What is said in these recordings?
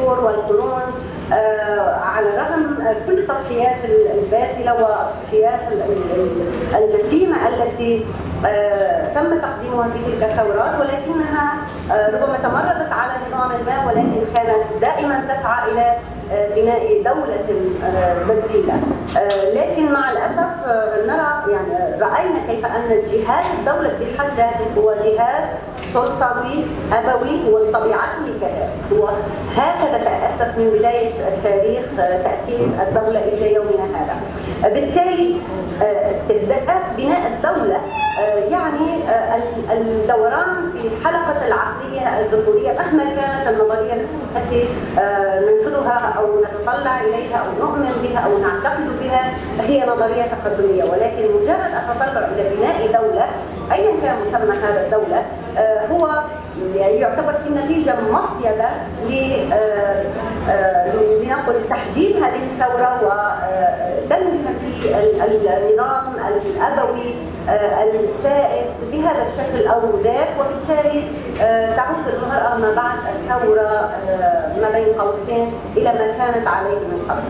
العصور والقرون على رغم كل التضحيات الباذلة والتضحيات الجسيمة التي تم تقديمها في تلك الثورات، ولكنها ربما تمردت على نظام ما، ولكن كانت دائما تسعى إلى بناء دولة بديلة. لكن مع الأسف نرى رأينا كيف أن جهاز الدولة بحد ذاته هو جهاز سلطوي أبوي وبطبيعته كذلك، وهكذا تأسس من بداية التاريخ تأسيس الدولة إلى يومنا هذا. بالتالي استهداف بناء الدولة يعني الدوران في حلقة العقلية الذكورية مهما كانت النظرية التي ننشرها أو نتطلع إليها أو نؤمن بها أو نعتقد بها هي نظرية تقدمية، ولكن مجرد التطلع إلى بناء دولة أيا كان مسمى هذا الدولة هو يعتبر في النتيجة مصيدة لنقل تحجيم هذه الثورة ودمجها في النظام الأبوي السائد بهذا الشكل أو ذاك، وبالتالي تعود المرأة ما بعد الثورة ما بين قوسين إلى ما كانت عليه من قبل.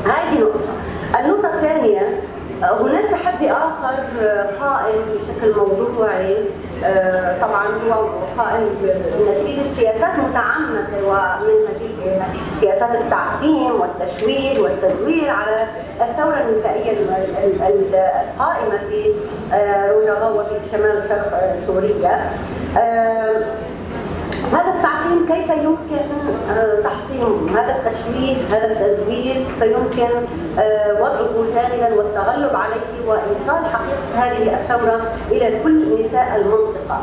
هذه نقطة. النقطة الثانية، هناك تحدي آخر قائم بشكل موضوعي، طبعا هو قائم نتيجة سياسات متعمدة ومن سياسات التعتيم والتشويه والتزوير على الثورة النسائية القائمة في روجافا وفي شمال شرق سوريا. هذا التعتيم كيف يمكن تحطيمه؟ هذا التشويه، هذا التزوير فيمكن وضعه جانبا والتغلب عليه وإيصال حقيقة هذه الثورة إلى كل نساء المنطقة.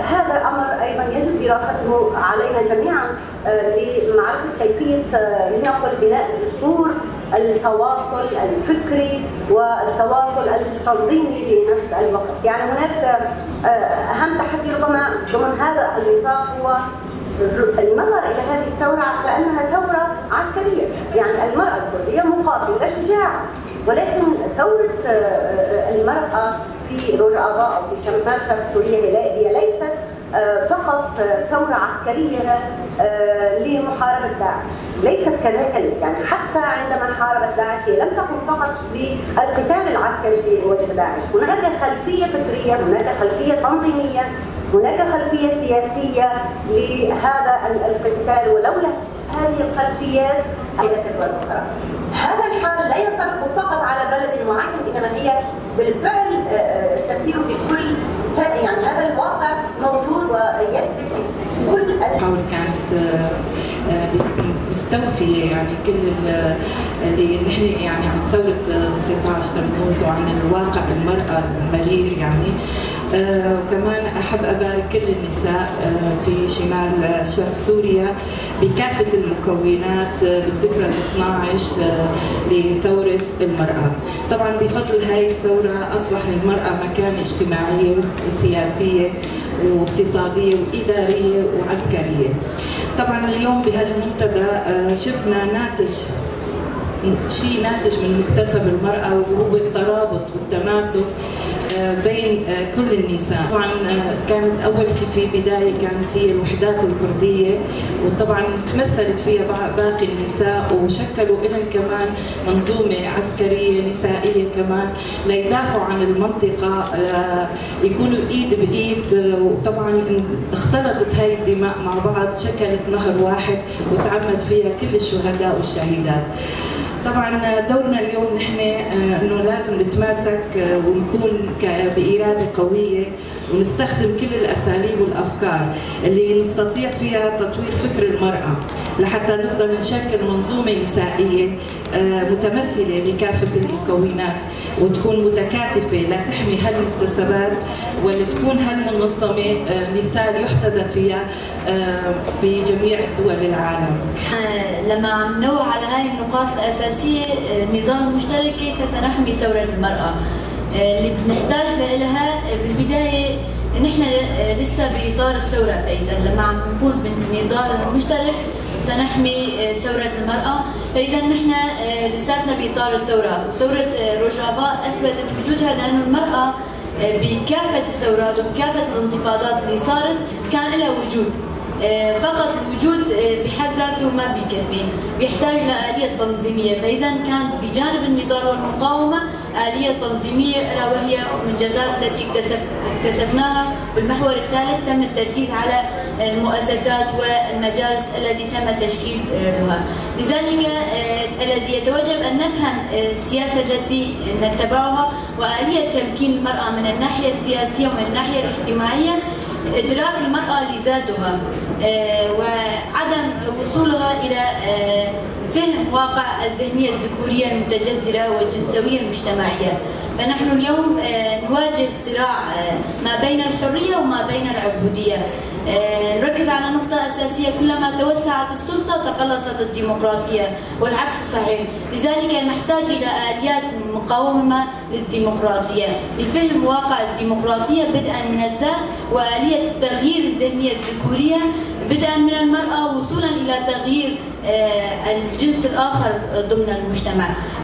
هذا أمر أيضا يجب دراسته علينا جميعا لمعرفة كيفية لنقل بناء جسور التواصل الفكري والتواصل التنظيمي في نفس الوقت. يعني هناك أهم تحدي ربما ضمن هذا النطاق هو النظر إلى هذه الثورة على أنها ثورة عسكرية، يعني المرأة الكردية مقاتلة شجاعة، ولكن ثورة المرأة في روجافا أو في شمال شرق سوريا هي ليست فقط ثورة عسكرية لمحاربة داعش، ليست كذلك. يعني حتى عندما حاربت داعش هي لم تكن فقط بالقتال العسكري في وجه داعش، هناك خلفية فكرية، هناك خلفية تنظيمية، هناك خلفية سياسية لهذا القتال، ولولا هذه الخلفيات أخرى. هذا الحال لا ينطبق فقط على بلد معين، إنما هي بالفعل تسير في كل يعني هذا الواقع موجود ويثبت في كل الحول كانت مستوفية يعني كل اللي نحن يعني عن ثورة 19 تموز وعن الواقع المرأة المرير يعني. وكمان أحب أبارك كل النساء في شمال شرق سوريا بكافة المكونات بالذكرى ال 12 لثورة المرأة. طبعا بفضل هاي الثورة أصبح للمرأة مكان اجتماعية وسياسية واقتصادية وإدارية وعسكرية. طبعا اليوم بهالمنتدى شفنا شيء ناتج من مكتسب المرأة، وهو الترابط والتماسك بين كل النساء. طبعا كانت اول شيء في بدايه كانت هي الوحدات الكرديه، وطبعا تمثلت فيها باقي النساء وشكلوا لهم كمان منظومه عسكريه نسائيه كمان ليدافعوا عن المنطقه، يكونوا ايد بايد، وطبعا اختلطت هاي الدماء مع بعض شكلت نهر واحد وتعمد فيها كل الشهداء والشهيدات. طبعا دورنا اليوم نحن انه لازم نتماسك ونكون بإرادة قوية ونستخدم كل الأساليب والأفكار اللي نستطيع فيها تطوير فكر المرأة لحتى نقدر نشكل منظومة نسائية متمثلة لكافة المكونات وتكون متكاتفة لا تحمي هالمكتسبات، ولتكون هالمنظمة مثال يحتذى فيها في جميع دول العالم. لما عم ننوه على هاي النقاط الأساسية النضال المشترك كيف سنحمي ثورة المرأة اللي بنحتاج لها بالبداية. نحن لسه بإطار الثورة، فإذا لما عم نقول بالنضال المشترك سنحمي ثورة المرأة، فإذا نحن لساتنا بإطار الثورة. وثورة روجافا أثبتت وجودها لأنه المرأة بكافة الثورات وبكافة الانتفاضات اللي صارت كان لها وجود، فقط الوجود بحد ذاته ما بيكفي، بيحتاج لآلية تنظيمية. فإذا كان بجانب النضال والمقاومة آلية تنظيمية، ألا وهي المنجزات التي اكتسبناها. بالمحور الثالث تم التركيز على المؤسسات والمجالس التي تم تشكيلها. لذلك الذي يتوجب أن نفهم السياسة التي نتبعها وآلية تمكين المرأة من الناحية السياسية ومن الناحية الاجتماعية، إدراك المرأة لذاتها وعدم وصولها إلى فهم واقع الذهنية الذكورية المتجذرة والجنسوية المجتمعية. فنحن اليوم نواجه صراع ما بين الحرية وما بين العبودية. نركز على نقطة أساسية: كلما توسعت السلطة تقلصت الديمقراطية، والعكس صحيح. لذلك نحتاج إلى آليات مقاومة للديمقراطية لفهم واقع الديمقراطية بدءا من الذات، وآلية التغيير الذهنية الذكورية بدءا من المرأة وصولا إلى تغيير الجنس الآخر ضمن المجتمع.